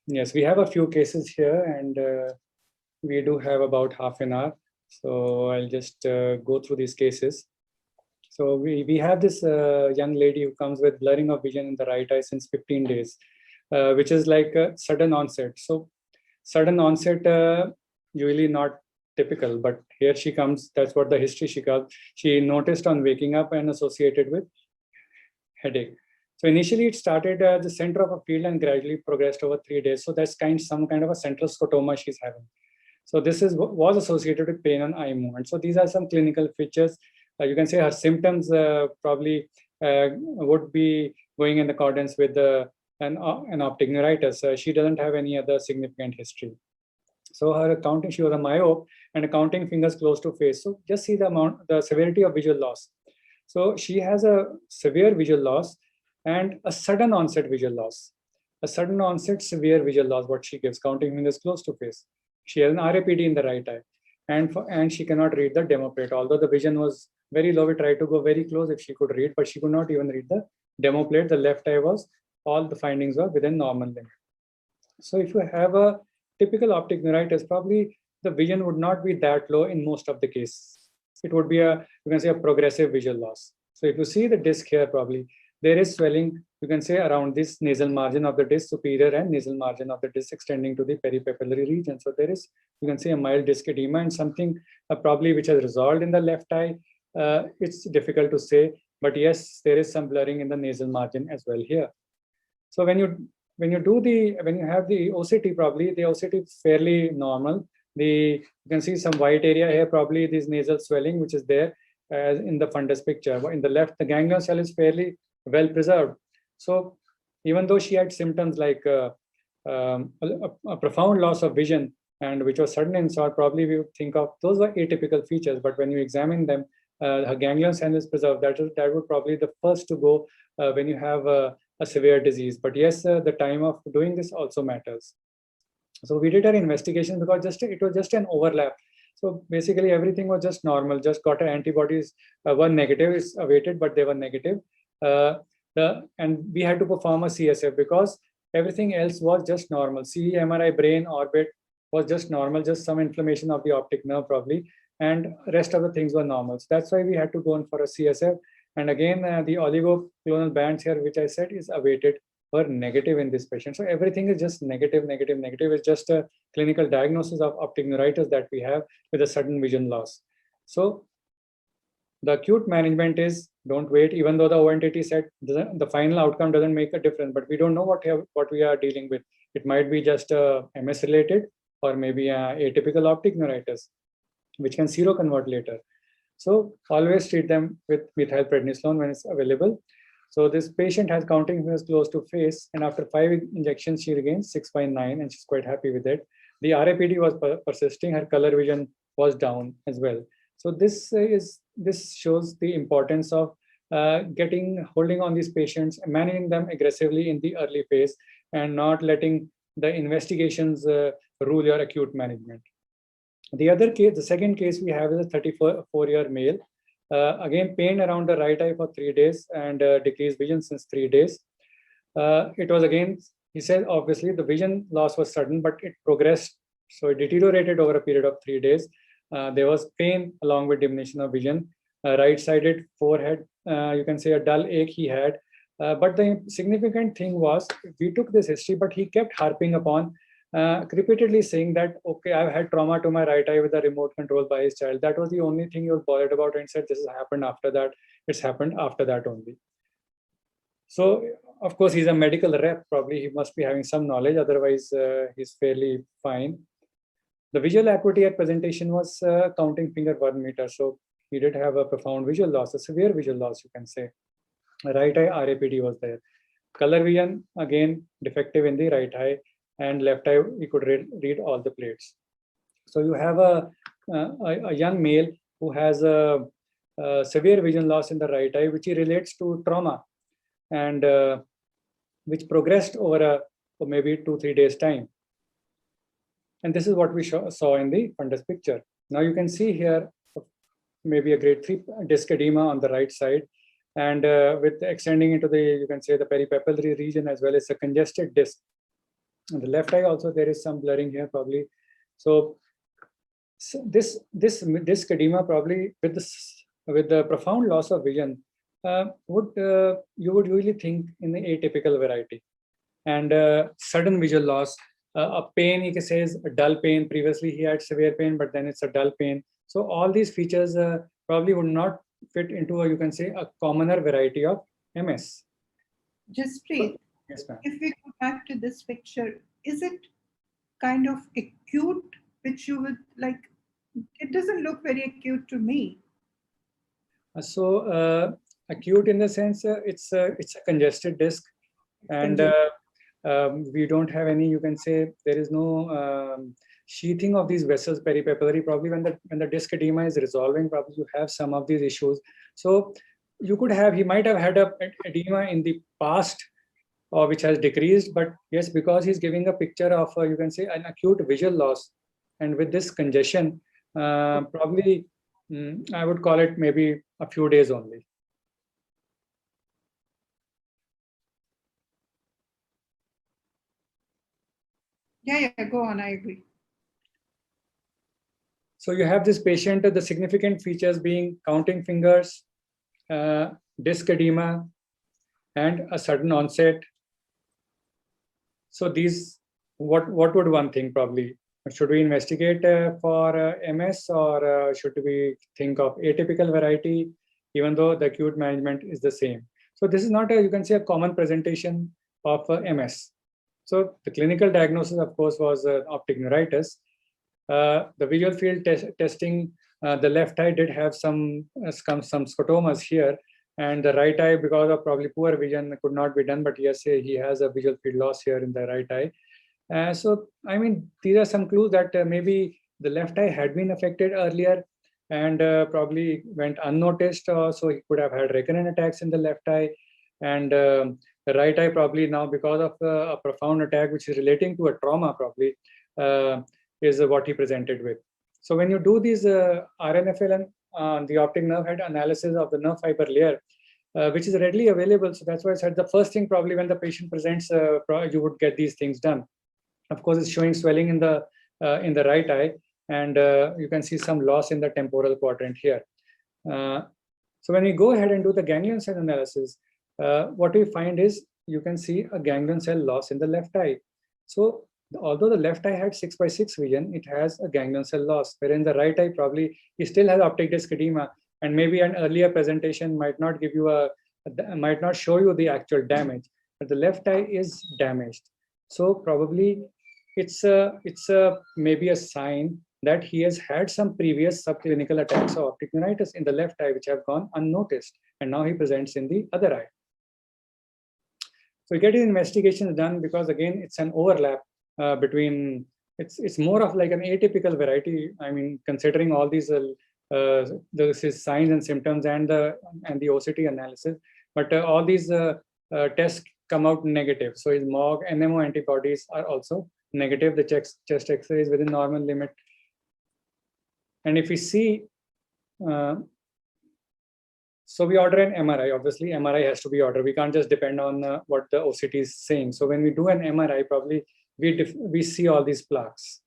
Yes, we have a few cases here, and we do have about half an hour. So I'll just go through these cases. So we have this young lady who comes with blurring of vision in the right eye since 15 days, which is like a sudden onset. So sudden onset, usually not typical, but here she comes. That's what the history she got. She noticed on waking up and associated with headache. So initially it started at the center of a field and gradually progressed over 3 days. So that's some kind of a central scotoma she's having. So this was associated with pain on eye movement. So these are some clinical features. You can say her symptoms probably would be going in accordance with an optic neuritis. She doesn't have any other significant history. So her accounting, she was a myope and accounting fingers close to face. So just see the severity of visual loss. So she has a severe visual loss and a sudden onset visual loss. A sudden onset severe visual loss, what she gives, counting fingers close to face. She has an RAPD in the right eye, and she cannot read the demo plate. Although the vision was very low, we tried to go very close if she could read, but she could not even read the demo plate. The left eye was, all the findings were within normal limit. So if you have a typical optic neuritis, probably the vision would not be that low in most of the cases. It would be you can say a progressive visual loss. So if you see the disc here, probably there is swelling, you can say, around this nasal margin of the disc, superior and nasal margin of the disc extending to the peripapillary region. So there is, you can say, a mild disc edema and something probably which has resolved in the left eye. It's difficult to say, but yes, there is some blurring in the nasal margin as well here. So when you have the OCT, probably the OCT is fairly normal. You can see some white area here, probably this nasal swelling which is there as in the fundus picture. In the left, the ganglion cell is fairly well preserved. So even though she had symptoms like a profound loss of vision and which was sudden onset, probably we would think of those were atypical features. But when you examine them, her ganglion cell is preserved. That would probably the first to go when you have a severe disease. But yes, the time of doing this also matters. So we did our investigation because it was just an overlap. So basically everything was just normal, just got her antibodies, were negative, it's awaited, but they were negative. And we had to perform a CSF because everything else was just normal. CE, MRI, brain, orbit was just normal, just some inflammation of the optic nerve probably, and rest of the things were normal. So that's why we had to go in for a CSF. And again, the oligoclonal bands here, which I said is awaited, were negative in this patient. So everything is just negative, negative, negative. It's just a clinical diagnosis of optic neuritis that we have with a sudden vision loss. So the acute management is don't wait, even though the ONTT said the final outcome doesn't make a difference, but we don't know what we are dealing with. It might be just MS related or maybe atypical optic neuritis, which can seroconvert later. So always treat them with methylprednisolone when it's available. So this patient has counting fingers close to face, and after 5 injections, she regains 6.9, and she's quite happy with it. The RAPD was persisting. Her color vision was down as well. So this shows the importance of holding on these patients, managing them aggressively in the early phase, and not letting the investigations rule your acute management. The other case, the second case we have is a 34-year male. Again, pain around the right eye for 3 days and decreased vision since 3 days. It was again, he said, obviously the vision loss was sudden, but it progressed. So it deteriorated over a period of 3 days. There was pain along with diminution of vision. Right-sided forehead, you can say a dull ache he had. But the significant thing was, we took this history, but he kept harping upon repeatedly saying that, okay, I've had trauma to my right eye with a remote control by his child. That was the only thing he was bothered about, and said this has happened after that. It's happened after that only. So, of course, he's a medical rep. Probably he must be having some knowledge. Otherwise, he's fairly fine. The visual acuity at presentation was counting finger 1 meter. So he did have a profound visual loss, a severe visual loss, you can say. Right eye RAPD was there. Color vision, again, defective in the right eye. And left eye, we could read all the plates. So you have a young male who has a severe vision loss in the right eye, which he relates to trauma, and which progressed over maybe 2-3 days time. And this is what we saw in the fundus picture. Now you can see here maybe a grade 3 disc edema on the right side, and with extending into the, you can say, the peripapillary region, as well as a congested disc. On the left eye also there is some blurring here probably. So this edema probably with the profound loss of vision you would usually think in the atypical variety, and sudden visual loss, a pain he says a dull pain. Previously he had severe pain, but then it's a dull pain. So all these features probably would not fit into a, you can say, a commoner variety of MS. Jaspreet, yes, ma'am. If we go back to this picture, is it kind of acute, which you would like? It doesn't look very acute to me. Acute in the sense it's a congested disc, and we don't have any, you can say, there is no sheathing of these vessels peripapillary. Probably when the disc edema is resolving, probably you have some of these issues. So you could have, he might have had a edema in the past, or which has decreased, but yes, because he's giving a picture of you can say an acute visual loss, and with this congestion, probably I would call it maybe a few days only. Yeah, go on, I agree. So you have this patient, the significant features being counting fingers, disc edema, and a sudden onset. So these, what would one think probably? Should we investigate for MS, or should we think of atypical variety, even though the acute management is the same? So this is not a, you can say, a common presentation of MS. So the clinical diagnosis, of course, was optic neuritis. The visual field testing, the left eye did have some scotomas here, and the right eye, because of probably poor vision, could not be done. But yes, he has a visual field loss here in the right eye. So I mean, these are some clues that maybe the left eye had been affected earlier and probably went unnoticed. So he could have had recurrent attacks in the left eye, and the right eye probably now, because of a profound attack which is relating to a trauma, probably is what he presented with. So when you do these RNFL and the optic nerve head analysis of the nerve fiber layer, which is readily available, so that's why I said the first thing probably when the patient presents, you would get these things done. Of course, it's showing swelling in the right eye, and you can see some loss in the temporal quadrant here. So when we go ahead and do the ganglion cell analysis, what we find is you can see a ganglion cell loss in the left eye. So although the left eye had 6/6 vision, it has a ganglion cell loss, wherein the right eye probably it still has optic disc edema, and maybe an earlier presentation might not give you might not show you the actual damage, but the left eye is damaged. So probably it's maybe a sign that he has had some previous subclinical attacks of optic neuritis in the left eye, which have gone unnoticed, and now he presents in the other eye. So we get his investigations done, because again, it's an overlap between, it's more of like an atypical variety. I mean, considering all these his signs and symptoms and the OCT analysis, but all these tests come out negative. So his MOG, NMO antibodies are also negative. The chest X-ray is within normal limit. And if we see, so we order an MRI. Obviously, MRI has to be ordered. We can't just depend on what the OCT is saying. So when we do an MRI, probably we see all these plaques.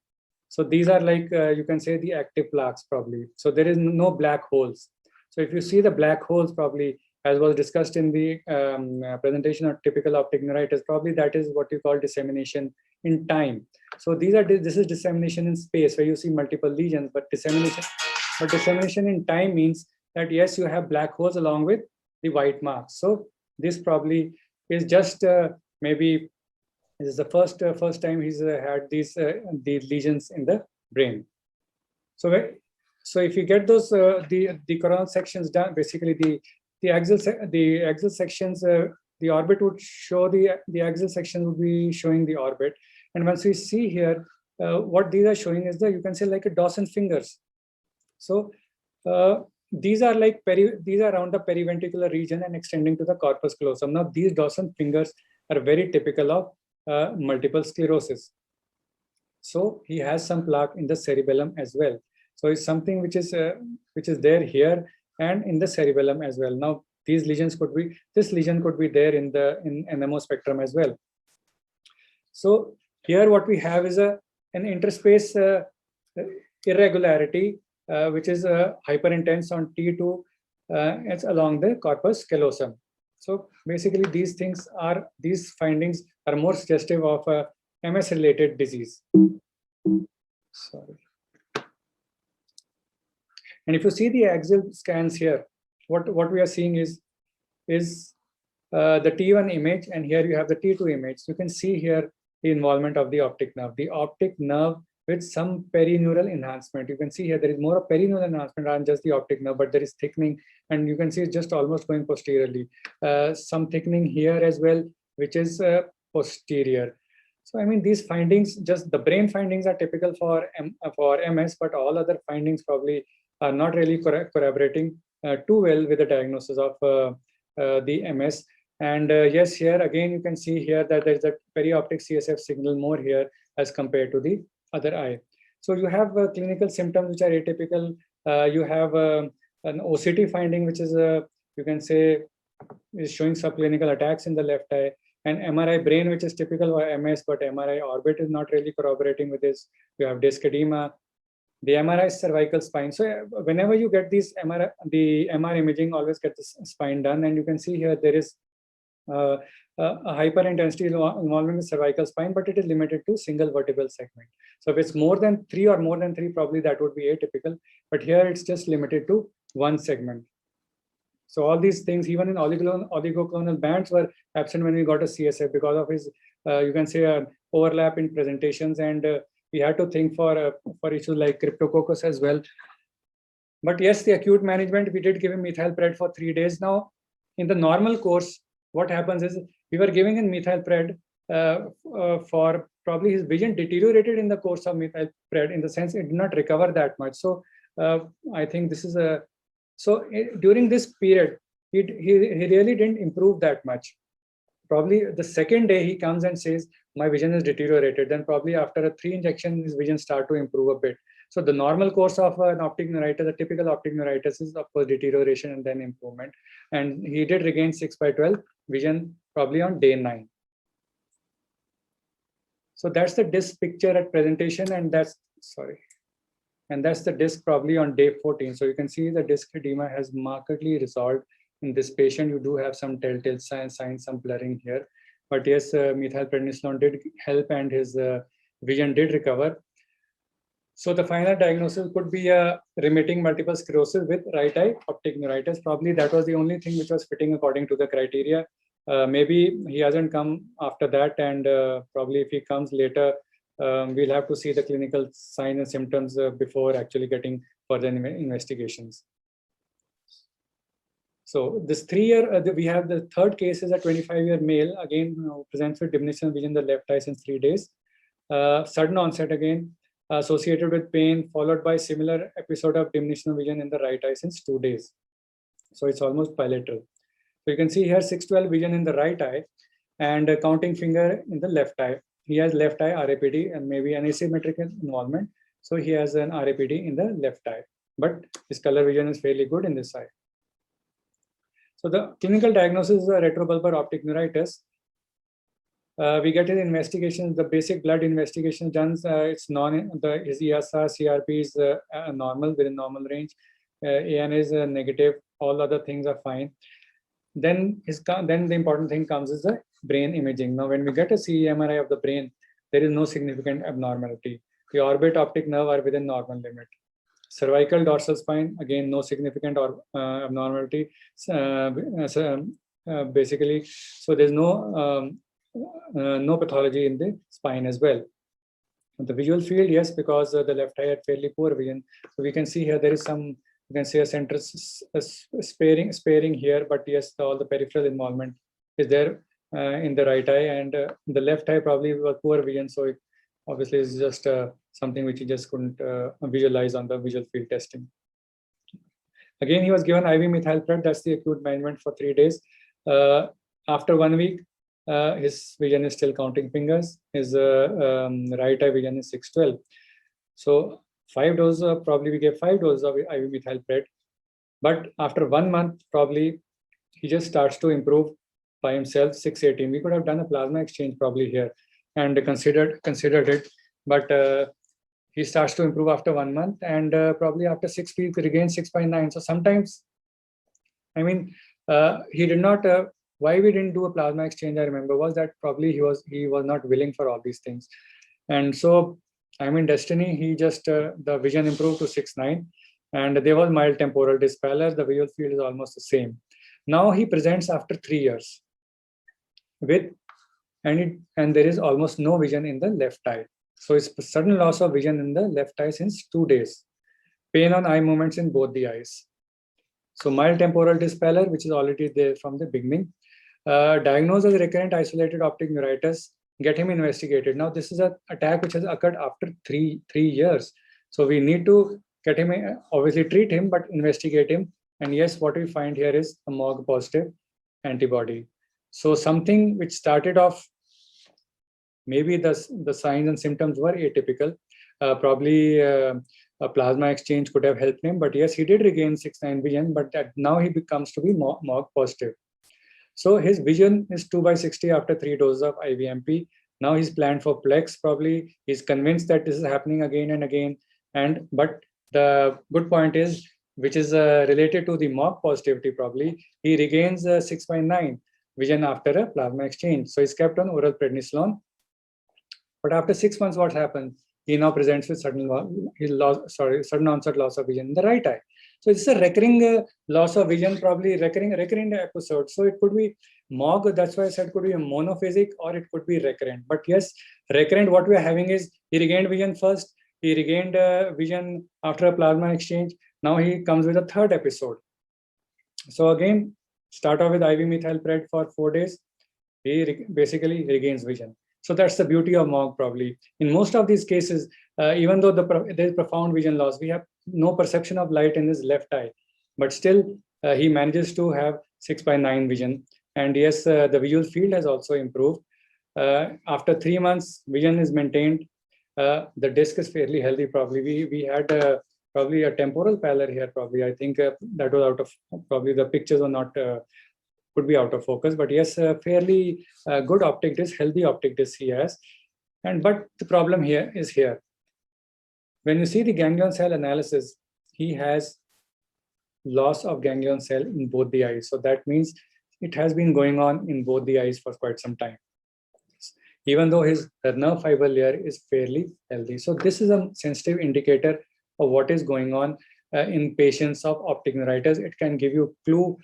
So these are like, you can say, the active plaques probably. So there is no black holes. So if you see the black holes, probably, as was discussed in the presentation of typical optic neuritis, probably that is what you call dissemination in time. So this is dissemination in space, where you see multiple lesions, but dissemination in time means that yes, you have black holes along with the white marks. So this probably is just maybe this is the first time he's had these lesions in the brain. So if you get those the coronal sections done, basically the axial sections, the orbit would show the axial section would be showing the orbit. And once we see here, what these are showing is you can say like a Dawson fingers. So these are like these are around the periventricular region and extending to the corpus callosum. Now these Dawson fingers are very typical of multiple sclerosis. So he has some plaque in the cerebellum as well. So it's something which is there here and in the cerebellum as well. Now these lesions could be, this lesion could be there in NMO spectrum as well. So Here what we have is an interspace irregularity, which is hyperintense on T2. It's along the corpus callosum. So basically, these findings are more suggestive of a MS-related disease. Sorry. And if you see the axial scans here, what we are seeing is the T1 image, and here you have the T2 image. You can see here the involvement of the optic nerve. The optic nerve with some perineural enhancement. You can see here there is more of perineural enhancement than just the optic nerve, but there is thickening, and you can see it's just almost going posteriorly. Some thickening here as well, which is posterior. So I mean, these findings, just the brain findings are typical for MS, but all other findings probably are not really corroborating too well with the diagnosis of the MS. And yes, here again, you can see here that there's a perioptic CSF signal more here as compared to the other eye. So you have clinical symptoms which are atypical. You have an OCT finding, which is you can say is showing subclinical attacks in the left eye, and MRI brain, which is typical for MS, but MRI orbit is not really corroborating with this. You have disc edema. The MRI cervical spine. So whenever you get these the MR imaging, always get the spine done, and you can see here there is a hyperintensity involving the cervical spine, but it is limited to single vertebral segment. So if it's more than 3 or more than 3, probably that would be atypical, but here it's just limited to one segment. So all these things, even in oligoclonal bands, were absent when we got a CSF because of his, you can say, overlap in presentations, and we had to think for issues like cryptococcus as well. But yes, the acute management, we did give him methylpred for 3 days. Now, in the normal course, what happens is we were giving him methylpred for probably his vision deteriorated in the course of methylpred, in the sense it did not recover that much. So I think this is during this period, he really didn't improve that much. Probably the second day he comes and says, my vision is deteriorated. Then probably after 3 injections, his vision start to improve a bit. So the normal course of an optic neuritis, a typical optic neuritis, is of course deterioration and then improvement. And he did regain 6/12 vision probably on day 9. So that's the disc picture at presentation, and that's the disc probably on day 14. So you can see the disc edema has markedly resolved. In this patient, you do have some telltale signs, some blurring here. But yes, methylprednisolone did help, and his vision did recover. So the final diagnosis could be a remitting multiple sclerosis with right eye optic neuritis. Probably that was the only thing which was fitting according to the criteria. Maybe he hasn't come after that, and probably if he comes later, we'll have to see the clinical signs and symptoms before actually getting further investigations. So this 3-year, we have the third case is a 25-year male, again presents with diminution of vision in the left eye since 3 days. Sudden onset again, associated with pain, followed by similar episode of diminution of vision in the right eye since 2 days. So it's almost bilateral. So you can see here 6/12 vision in the right eye and a counting finger in the left eye. He has left eye RAPD and maybe an asymmetric involvement. So he has an RAPD in the left eye, but his color vision is fairly good in this eye. So the clinical diagnosis is a retrobulbar optic neuritis. We get his investigation, the basic blood investigation done. It's his ESR, CRP is normal, within normal range. AN is negative. All other things are fine. Then the important thing comes is the brain imaging. Now, when we get a CE-MRI of the brain, there is no significant abnormality. The orbit optic nerve are within normal limit. Cervical dorsal spine, again, no significant abnormality. Basically, so there's no pathology in the spine as well. The visual field, yes, because the left eye had fairly poor vision. So we can see here there is some, you can see a central sparing here, but yes, all the peripheral involvement is there in the right eye, and the left eye probably was poor vision. So it obviously is just something which you just couldn't visualize on the visual field testing. Again, he was given IV methylpred. That's the acute management for 3 days. After 1 week, his vision is still counting fingers. His right eye vision is 6/12. So 5 doses, probably we gave 5 doses of IV methylpred. But after 1 month, probably he just starts to improve by himself, 6/18. We could have done a plasma exchange probably here. and considered it, but he starts to improve after 1 month, and probably after 6 weeks, he regains 6.9. So sometimes, I mean, he did not. Why we didn't do a plasma exchange, I remember, was that probably he was not willing for all these things, and so I mean, destiny. He just the vision improved to 6.9, and there was mild temporal dyspallor. The visual field is almost the same. Now he presents after 3 years with and there is almost no vision in the left eye. So it's sudden loss of vision in the left eye since 2 days. Pain on eye movements in both the eyes. So mild temporal dyspallor, which is already there from the beginning. Diagnosed as recurrent isolated optic neuritis, get him investigated. Now this is an attack which has occurred after three years. So we need to get him, obviously treat him, but investigate him. And yes, what we find here is a MOG positive antibody. So something which started off, maybe the signs and symptoms were atypical. Probably a plasma exchange could have helped him, but yes, he did regain 6.9 vision, but now he becomes to be MOG positive. So his vision is 2/60 after 3 doses of IVMP. Now he's planned for Plex, probably. He's convinced that this is happening again and again. But the good point is, which is related to the MOG positivity, probably, he regains 6.9 vision after a plasma exchange. So he's kept on oral prednisolone. But after 6 months, what happens? He now presents with sudden onset loss of vision in the right eye. So it's a recurring loss of vision, probably recurring episode. So it could be MOG, that's why I said could be a monophasic, or it could be recurrent. But yes, recurrent, what we are having is he regained vision first, he regained vision after a plasma exchange. Now he comes with a third episode. So again, start off with IV methylpred for 4 days. He basically regains vision. So that's the beauty of MOG, probably. In most of these cases, even though there is profound vision loss, we have no perception of light in his left eye, but still he manages to have 6.9 vision. And yes, the visual field has also improved. After 3 months, vision is maintained. The disc is fairly healthy, probably. We had probably a temporal pallor here, probably. I think that was out of, probably the pictures are not, could be out of focus, but yes, fairly good optic disc, healthy optic disc he has. But the problem here is here. When you see the ganglion cell analysis, he has loss of ganglion cell in both the eyes. So that means it has been going on in both the eyes for quite some time, even though his nerve fiber layer is fairly healthy. So this is a sensitive indicator of what is going on in patients of optic neuritis. It can give you a clue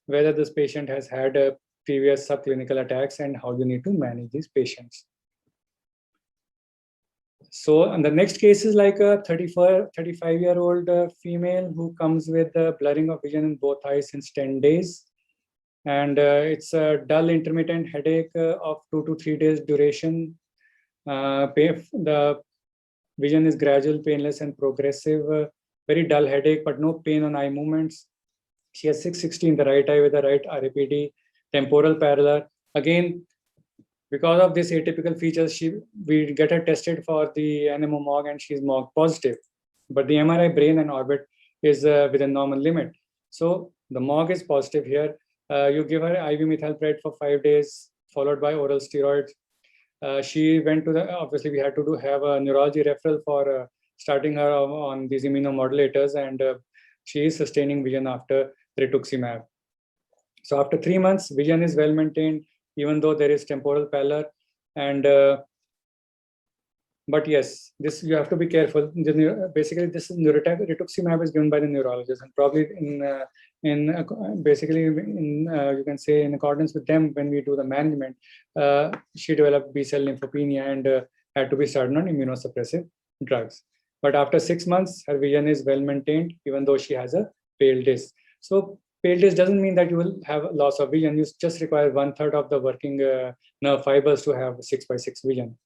whether this patient has had previous subclinical attacks and how you need to manage these patients. So, and the next case is like a 35-year-old female who comes with blurring of vision in both eyes since 10 days. And it's a dull intermittent headache of 2 to 3 days duration. The vision is gradual, painless, and progressive. Very dull headache, but no pain on eye movements. She has 660 in the right eye with a right RAPD, temporal parallel. Again, because of this atypical features, we get her tested for the NMO MOG and she's MOG positive. But the MRI brain and orbit is within normal limit. So the MOG is positive here. You give her IV methylpred for 5 days, followed by oral steroids. She went to obviously we had to have a neurology referral for starting her on these immunomodulators, and she is sustaining vision after rituximab. So after 3 months, vision is well maintained, even though there is temporal pallor. And but yes, this you have to be careful. Basically, this is rituximab is given by the neurologist, and probably basically you can say in accordance with them when we do the management, she developed B-cell lymphopenia and had to be started on immunosuppressive drugs. But after 6 months, her vision is well maintained, even though she has a pale disc. So pale disc doesn't mean that you will have a loss of vision. You just require 1/3 of the working nerve fibers to have 6/6 vision.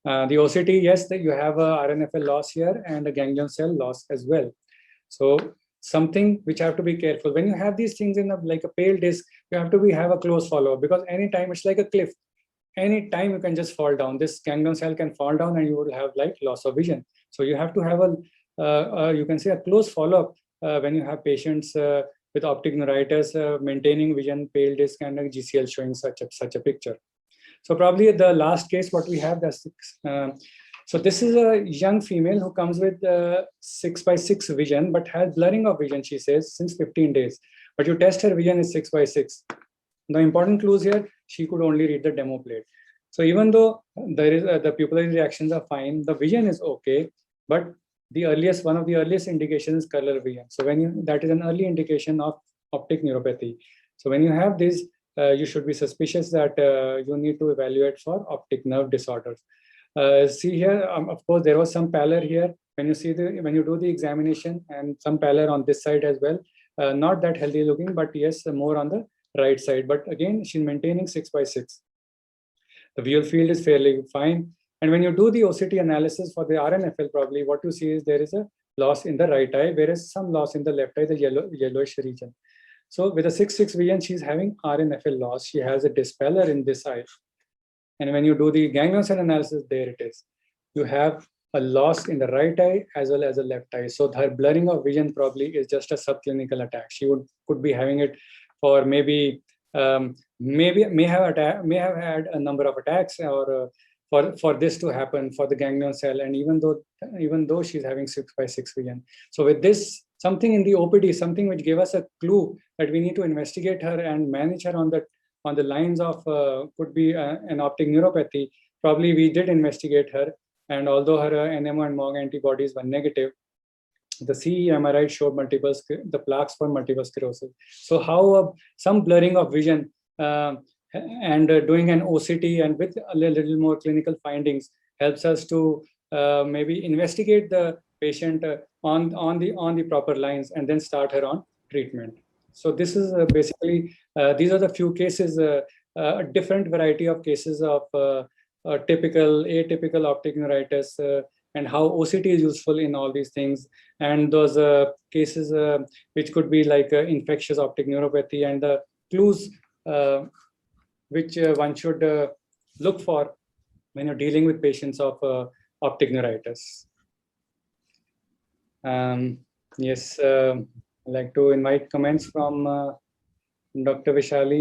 The OCT, yes, that you have a RNFL loss here and a ganglion cell loss as well. So something which have to be careful. When you have these things in like a pale disc, you have to have a close follow-up, because anytime it's like a cliff. Anytime you can just fall down. This ganglion cell can fall down and you will have like loss of vision. So you have to have you can say a close follow-up when you have patients with optic neuritis maintaining vision, pale disc, and a GCL showing such a picture. So probably the last case, what we have, so this is a young female who comes with 6x6 vision, but has blurring of vision, she says, since 15 days. But you test her vision is 6x6. The important clues here, she could only read the demo plate. So even though there is the pupillary reactions are fine, the vision is okay, but one of the earliest indications is color vision. So that is an early indication of optic neuropathy. So when you have this, you should be suspicious that you need to evaluate for optic nerve disorders. See here, of course, there was some pallor here. When you do the examination, and some pallor on this side as well. Not that healthy looking, but yes, more on the right side. But again, she's maintaining 6x6. The visual field is fairly fine. And when you do the OCT analysis for the RNFL, probably what you see is there is a loss in the right eye, whereas some loss in the left eye, the yellowish region. So with a 6/6 vision, she's having RNFL loss. She has a dyspallor in this eye. And when you do the ganglion cell analysis, there it is. You have a loss in the right eye as well as the left eye. So her blurring of vision probably is just a subclinical attack. She could be having it for maybe may have had a number of attacks, or for this to happen for the ganglion cell, and even though she's having 6x6 vision. So with this, something in the OPD, something which gave us a clue that we need to investigate her and manage her on the lines of could be an optic neuropathy. Probably we did investigate her, and although her NMO and MOG antibodies were negative, the CE MRI showed the plaques for multiple sclerosis. So how some blurring of vision and doing an OCT and with a little more clinical findings helps us to maybe investigate the patient on the proper lines and then start her on treatment. So this is basically, these are the few cases, a different variety of cases of typical, atypical optic neuritis, and how OCT is useful in all these things. And those cases which could be like infectious optic neuropathy, and the clues which one should look for when you're dealing with patients of optic neuritis. Yes, I'd like to invite comments from Dr. Vishali.